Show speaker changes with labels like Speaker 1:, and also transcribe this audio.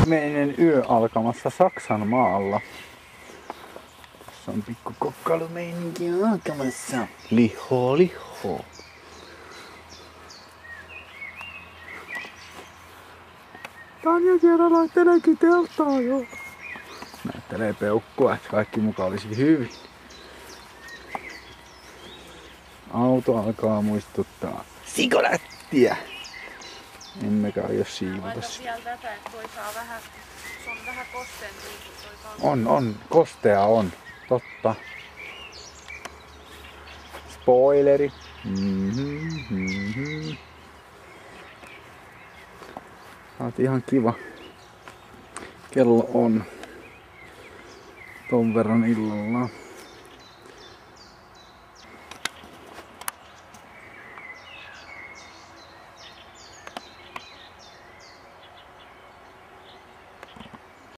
Speaker 1: Viimeinen yö alkamassa Saksan maalla. Tässä on pikku kokkailumeininki alkamassa. Liho, liho. Tanja siellä laitteleekin telttaa jo. Näyttelee peukkua, että kaikki mukaan olisi hyvin. Auto alkaa muistuttaa sikolättiä. Emmekä aio siivota sitä.
Speaker 2: Vielä tätä, että toi saa vähän, se on vähän kosteempi, toi
Speaker 1: On, kostea on, totta. Spoileri. Oot ihan kiva. Kello on ton verran illalla.